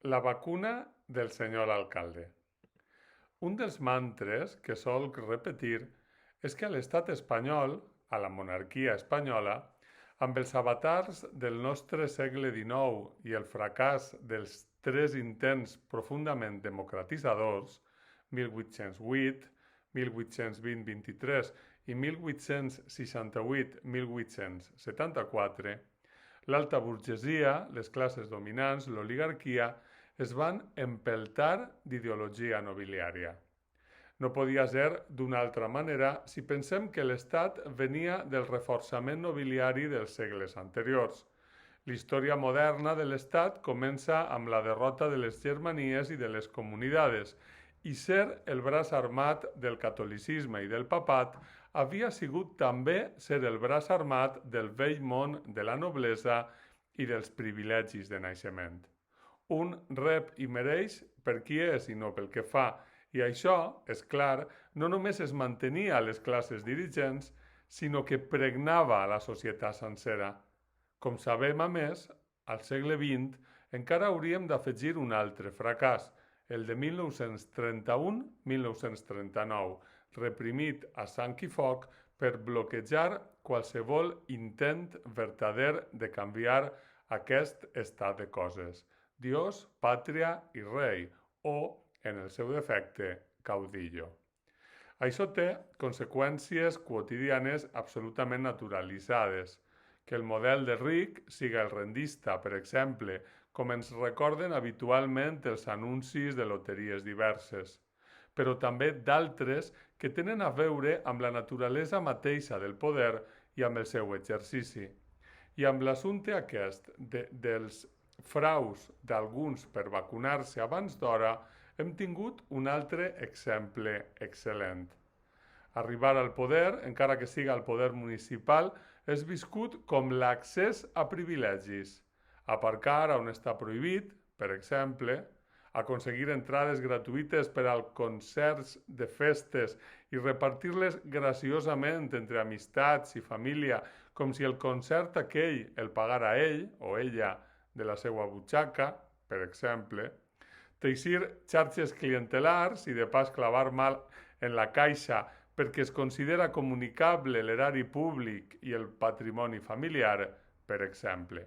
La vacuna del senyor alcalde. Un dels mantres que solc repetir és que a l'estat espanyol, a la monarquia espanyola, amb els avatars del nostre segle XIX i el fracàs dels tres intents profundament democratitzadors, 1808, 1820-23 i 1868-1874, l'alta burgesia, les classes dominants, l'oligarquia, es van empeltar d'ideologia nobiliària. No podia ser d'una altra manera si pensem que l'Estat venia del reforçament nobiliari dels segles anteriors. La història moderna de l'Estat comença amb la derrota de les Germanies i de les comunidades, i ser el braç armat del catolicisme i del papat havia sigut també ser el braç armat del vell món de la noblesa i dels privilegis de naixement. Un rep i mereix per qui és i no pel que fa, i això, és clar, no només es mantenia a les classes dirigents, sinó que pregnava la societat sencera. Com sabem, a més, al segle XX encara hauríem d'afegir un altre fracàs, el de 1931-1939, reprimit a sang i foc per bloquejar qualsevol intent vertader de canviar aquest estat de coses. Dios, pàtria i rei, o, en el seu defecte, caudillo. Això té conseqüències quotidianes absolutament naturalitzades. Que el model de ric siga el rendista, per exemple, com ens recorden habitualment els anuncis de loteries diverses, però també d'altres que tenen a veure amb la naturalesa mateixa del poder i amb el seu exercici. I amb l'assumpte aquest dels fraus d'alguns per vacunar-se abans d'hora, hem tingut un altre exemple excel·lent. Arribar al poder, encara que siga el poder municipal, és viscut com l'accés a privilegis. Aparcar on està prohibit, per exemple, aconseguir entrades gratuïtes per als concerts de festes i repartir-les graciosament entre amistats i família, com si el concert aquell el pagara ell o ella de la seva butxaca, per exemple, teixir xarxes clientelars i de pas clavar mal en la caixa perquè es considera comunicable l'erari públic i el patrimoni familiar, per exemple.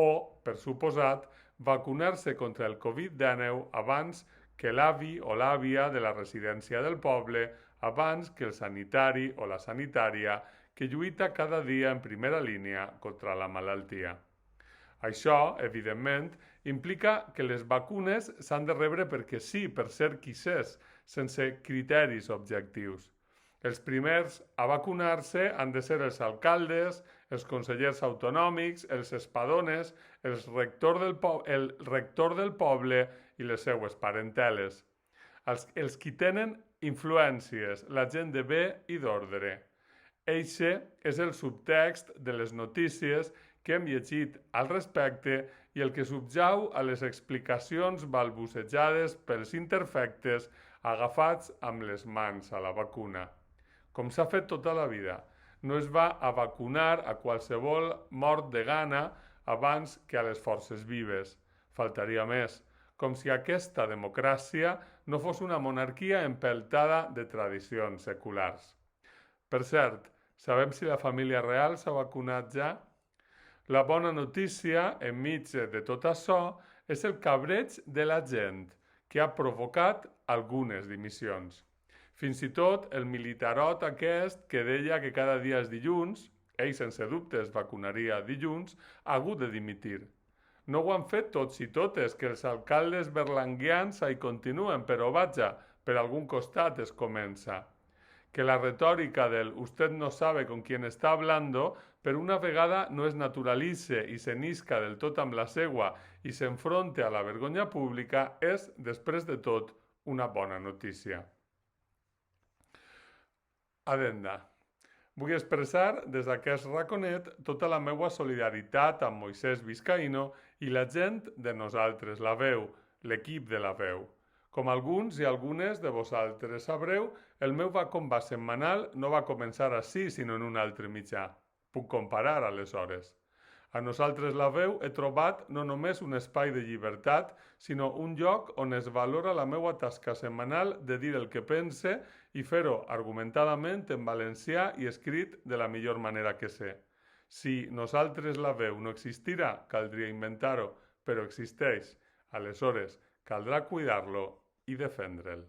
O, per suposat, vacunar-se contra el Covid-19 abans que l'avi o l'àvia de la residència del poble, abans que el sanitari o la sanitària que lluita cada dia en primera línia contra la malaltia. Això, evidentment, implica que les vacunes s'han de rebre perquè sí, per ser qui s'és, sense criteris objectius. Els primers a vacunar-se han de ser els alcaldes, els consellers autonòmics, els espadones, el rector del poble i les seues parenteles. Els qui tenen influències, la gent de bé i d'ordre. Eixe és el subtext de les notícies que hem llegit al respecte i el que subjau a les explicacions balbucejades pels interfectes agafats amb les mans a la vacuna. Com s'ha fet tota la vida, no es va a vacunar a qualsevol mort de gana abans que a les forces vives. Faltaria més, com si aquesta democràcia no fos una monarquia empeltada de tradicions seculars. Per cert, sabem si la família real s'ha vacunat ja? La bona notícia, enmig de tot això, és el cabreig de la gent, que ha provocat algunes dimissions. Fins i tot el militarot aquest que deia que cada dia és dilluns, ell sense dubte es vacunaria dilluns, ha hagut de dimitir. No ho han fet tots i totes, que els alcaldes berlanguians hi continuen, però vaja, per algun costat es comença. Que la retòrica del usted no sabe con quién está hablando per una vegada no es naturalitze i s'enisca del tot amb la seua i s'enfronte a la vergonya pública és, després de tot, una bona notícia. Adenda. Vull expressar des d'aquest raconet tota la meva solidaritat amb Moisès Vizcaíno i la gent de nosaltres, la veu, l'equip de la veu. Com alguns i algunes de vosaltres sabreu, el meu combat setmanal no va començar així, sinó en un altre mitjà. Puc comparar, aleshores. A nosaltres la veu he trobat no només un espai de llibertat, sinó un lloc on es valora la meva tasca setmanal de dir el que pense i fer-ho argumentadament en valencià i escrit de la millor manera que sé. Si nosaltres la veu no existirà, caldria inventar-ho, però existeix. Aleshores, caldrà cuidar-lo i defendre'l.